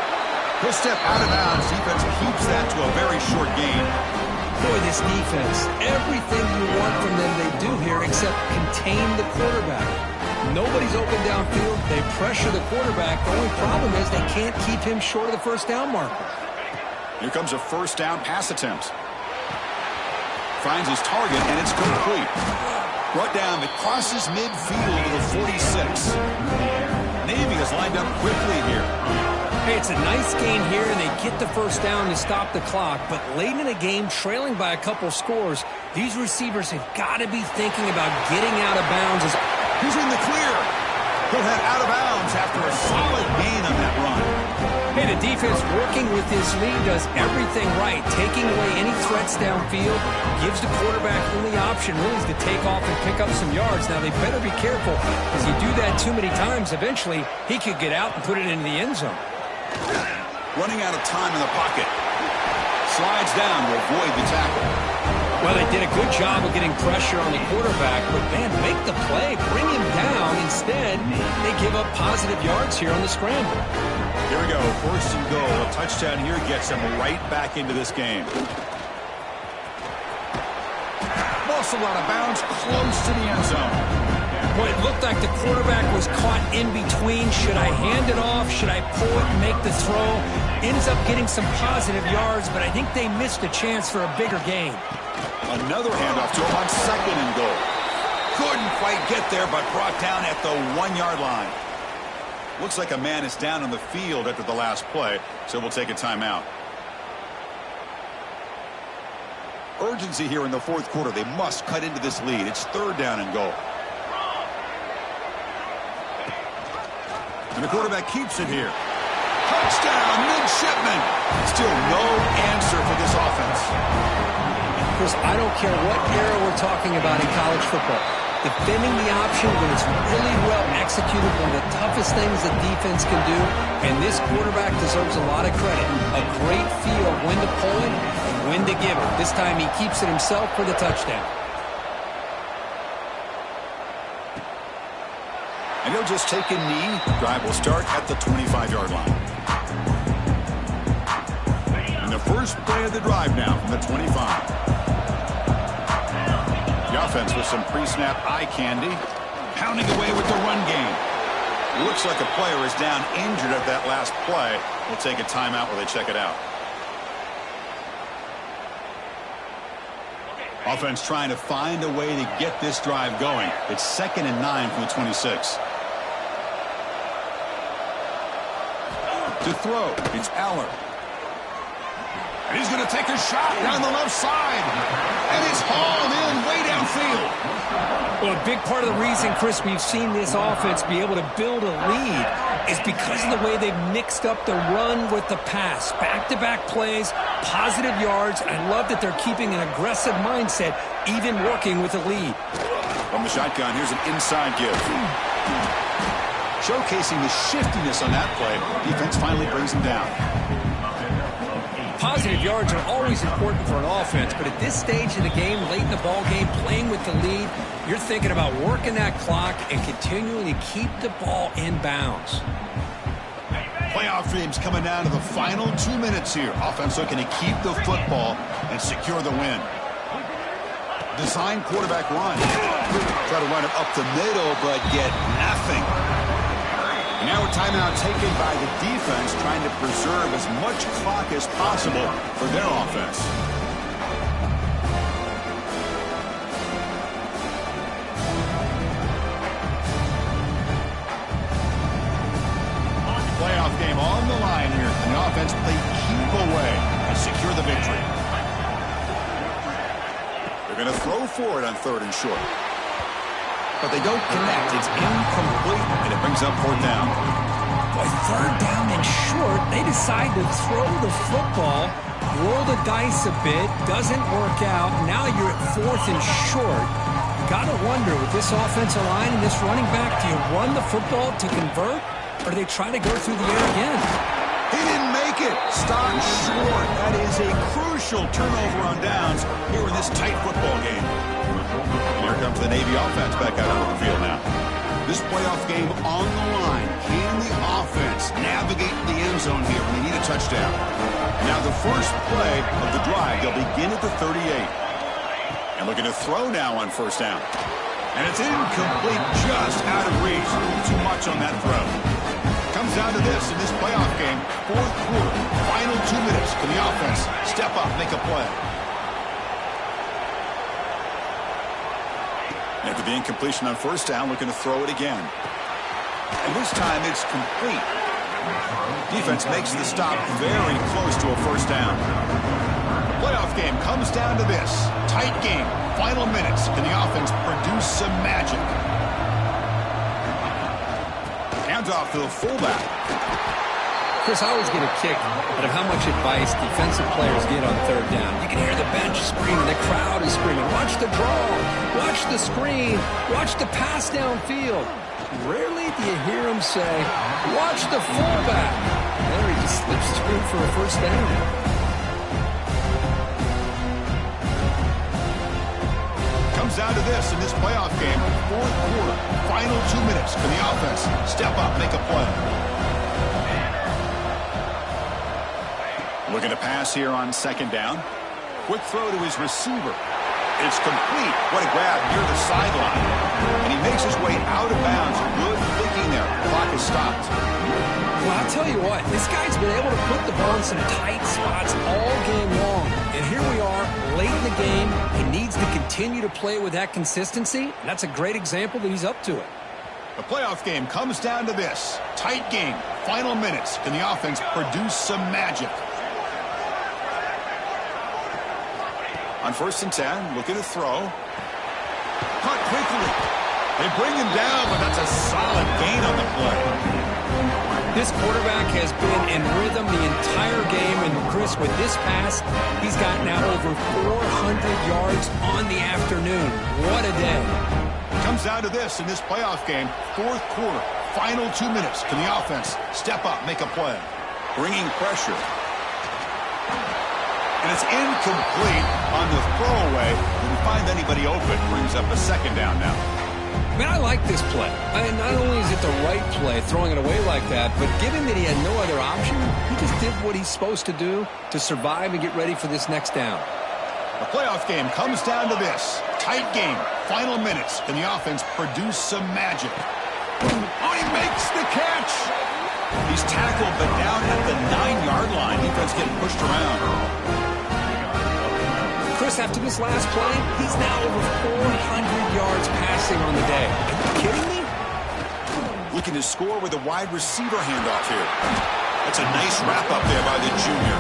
He'll step out of bounds. Defense keeps that to a very short gain. Boy, this defense, everything you want from them they do here except contain the quarterback. Nobody's open downfield. They pressure the quarterback. The only problem is they can't keep him short of the first down marker. Here comes a first down pass attempt. Finds his target, and it's complete. Brought down, it crosses midfield to the 46. Navy is lined up quickly here. Hey, it's a nice gain here, and they get the first down to stop the clock. But late in the game, trailing by a couple scores, these receivers have got to be thinking about getting out of bounds. He's in the clear. He'll head out of bounds after a solid gain on that run. Hey, the defense working with this lead does everything right. Taking away any threats downfield gives the quarterback the only option really is to take off and pick up some yards. Now, they better be careful because you do that too many times, eventually he could get out and put it into the end zone. Running out of time in the pocket. Slides down to avoid the tackle. Well, they did a good job of getting pressure on the quarterback, but, man, make the play. Bring him down. Instead, they give up positive yards here on the scramble. Here we go. First and goal. A touchdown here gets them right back into this game. Muscle out of bounds, close to the end zone. Boy, it looked like the quarterback was caught in between. Should I hand it off? Should I pull it and make the throw? Ends up getting some positive yards, but I think they missed a chance for a bigger gain. Another handoff to him on second and goal. Couldn't quite get there, but brought down at the 1-yard line. Looks like a man is down on the field after the last play, so we'll take a timeout. Urgency here in the fourth quarter. They must cut into this lead. It's third down and goal. And the quarterback keeps it here. Touchdown, midshipman. Still no answer for this offense. Chris, I don't care what era we're talking about in college football. Defending the option when it's really well executed, one of the toughest things a defense can do, and this quarterback deserves a lot of credit. A great feel of when to pull it and when to give it. This time he keeps it himself for the touchdown. And he'll just take a knee. The drive will start at the 25-yard line. And the first play of the drive now from the 25. The offense with some pre-snap eye candy. Pounding away with the run game. Looks like a player is down injured at that last play. We'll take a timeout while they check it out. Offense trying to find a way to get this drive going. It's 2nd and 9 from the 26. To throw, it's Aller. And he's going to take a shot down the left side. And it's hauled in way downfield. Well, a big part of the reason, Chris, we've seen this offense be able to build a lead is because of the way they've mixed up the run with the pass. Back-to-back plays, positive yards. I love that they're keeping an aggressive mindset, even working with a lead. From the shotgun, here's an inside give. Showcasing the shiftiness on that play. Defense finally brings him down. Positive yards are always important for an offense, but at this stage of the game, late in the ball game, playing with the lead, you're thinking about working that clock and continuing to keep the ball in bounds. Playoff dreams coming down to the final 2 minutes here. Offense looking to keep the football and secure the win. Design quarterback run. Try to run it up the middle, but get nothing. And now a timeout taken by the defense, trying to preserve as much clock as possible for their offense. Playoff game on the line here. And the offense played keep away and secure the victory. They're going to throw for it on 3rd and short. But they don't connect. It's incomplete, and it brings up 4th down. Boy, 3rd down and short, they decide to throw the football, roll the dice a bit, doesn't work out. Now you're at 4th and short. You got to wonder, with this offensive line and this running back, do you run the football to convert, or do they try to go through the air again? He didn't make it. Stopped short. That is a crucial turnover on downs here in this tight football game. And here comes the Navy offense back out onto the field now. This playoff game on the line. Can the offense navigate the end zone here when they need a touchdown? Now the first play of the drive, they'll begin at the 38. And looking to throw now on 1st down. And it's incomplete, just out of reach. Too much on that throw. Comes down to this in this playoff game. 4th quarter, final 2 minutes. Can the offense step up, make a play? After the incompletion on 1st down, looking to throw it again. And this time it's complete. Defense makes the stop very close to a 1st down. Playoff game comes down to this. Tight game, final minutes. Can the offense produce some magic? Hands off to the fullback. Chris, I always get a kick out of how much advice defensive players get on 3rd down. You can hear the bench screaming, the crowd is screaming, watch the draw, watch the screen, watch the pass downfield. Rarely do you hear them say, watch the fullback. There he Slips through for a first down. Comes down to this in this playoff game. Fourth quarter, final 2 minutes. Can the offense step up, make a play? Looking to pass here on second down. Quick throw to his receiver. It's complete. What a grab near the sideline. And he makes his way out of bounds. Good thinking there. The clock is stopped. Well, I'll tell you what. This guy's been able to put the ball in some tight spots all game long. And here we are, late in the game. He needs to continue to play with that consistency. And that's a great example that he's up to it. The playoff game comes down to this. Tight game. Final minutes. Can the offense produce some magic? On 1st and 10, looking to throw. Caught quickly. They bring him down, but that's a solid gain on the play. This quarterback has been in rhythm the entire game, and Chris, with this pass, he's got now over 400 yards on the afternoon. What a day. Comes down to this in this playoff game. Fourth quarter, final 2 minutes. Can the offense step up, make a play? Bringing pressure. And it's incomplete on the throwaway. Didn't find anybody open. Brings up a second down now. Man, I like this play. Not only is it the right play, throwing it away like that, but given that he had no other option, he just did what he's supposed to do to survive and get ready for this next down. The playoff game comes down to this. Tight game. Final minutes. Can the offense produce some magic? Oh, he makes the catch. He's tackled, but down at the 9-yard line. Defense getting pushed around. Chris, after this last play, he's now over 400 yards passing on the day. Are you kidding me? Looking to score with a wide receiver handoff here. That's a nice wrap-up there by the junior.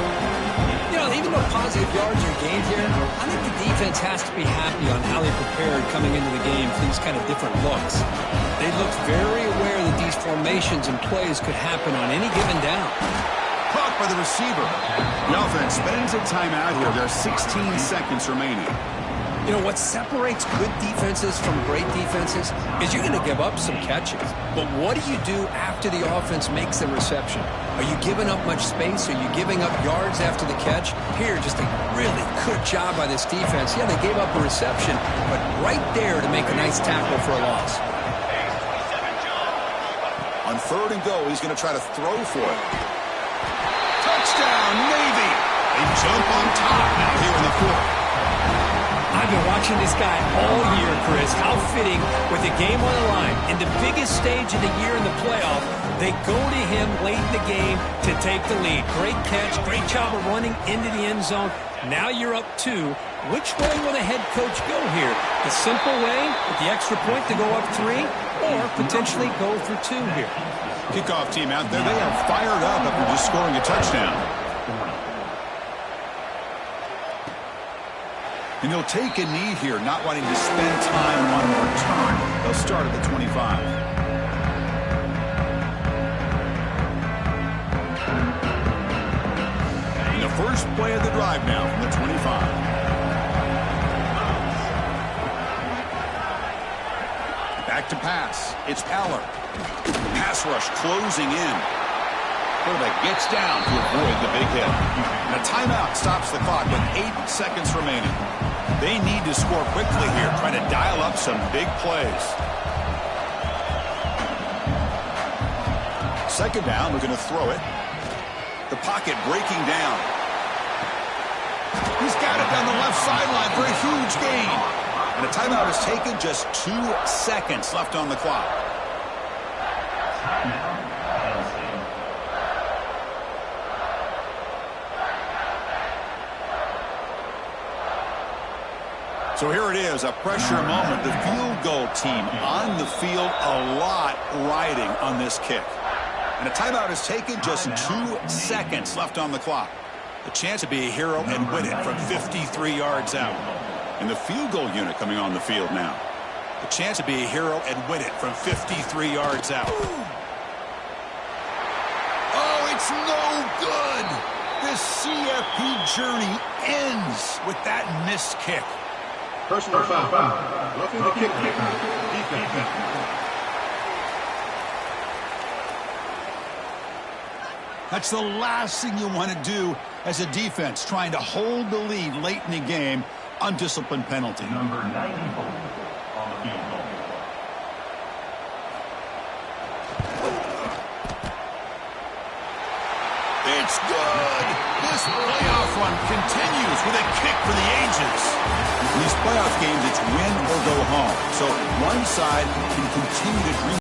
You know, even though positive yards are gained here, I think the defense has to be happy on how they prepared coming into the game for these kind of different looks. They looked very aware that these formations and plays could happen on any given down. Caught by the receiver. The offense spends a timeout here. There are 16 seconds remaining. You know, what separates good defenses from great defenses is you're going to give up some catches. But what do you do after the offense makes a reception? Are you giving up much space? Are you giving up yards after the catch? Here, just a really good job by this defense. Yeah, they gave up a reception, but right there to make a nice tackle for a loss. On 3rd and go, he's going to try to throw for it. Touchdown, Navy! They jump on top now here in the 4th. I've been watching this guy all year, Chris. How fitting with the game on the line. In the biggest stage of the year in the playoff, they go to him late in the game to take the lead. Great catch, great job of running into the end zone. Now you're up 2. Which way will the head coach go here? The simple way, with the extra point to go up 3, or potentially go for 2 here? Kickoff team out there, they are fired up after just scoring a touchdown. And he'll take a knee here, not wanting to spend time on return. They'll start at the 25. And the first play of the drive now from the 25. Back to pass. It's Aller. Pass rush closing in. Quarterback gets down to avoid the big hit. And a timeout stops the clock with 8 seconds remaining. They need to score quickly here, trying to dial up some big plays. Second down, we're going to throw it. The pocket breaking down. He's got it down the left sideline for a huge gain. And a timeout is taken, just 2 seconds left on the clock. So here it is, a pressure moment. The field goal team on the field, a lot riding on this kick. And a timeout is taken, just 2 seconds left on the clock. A chance to be a hero and win it from 53 yards out. And the field goal unit coming on the field now. A chance to be a hero and win it from 53 yards out. Oh, it's no good. This CFP journey ends with that missed kick. Personal foul. Roughing the kick. Defense. That's the last thing you want to do as a defense, trying to hold the lead late in the game. Undisciplined penalty. Number 94 on the field goal. It's good. This playoff run continues with a kick for the ages. In these playoff games, it's win or go home. So one side can continue to dream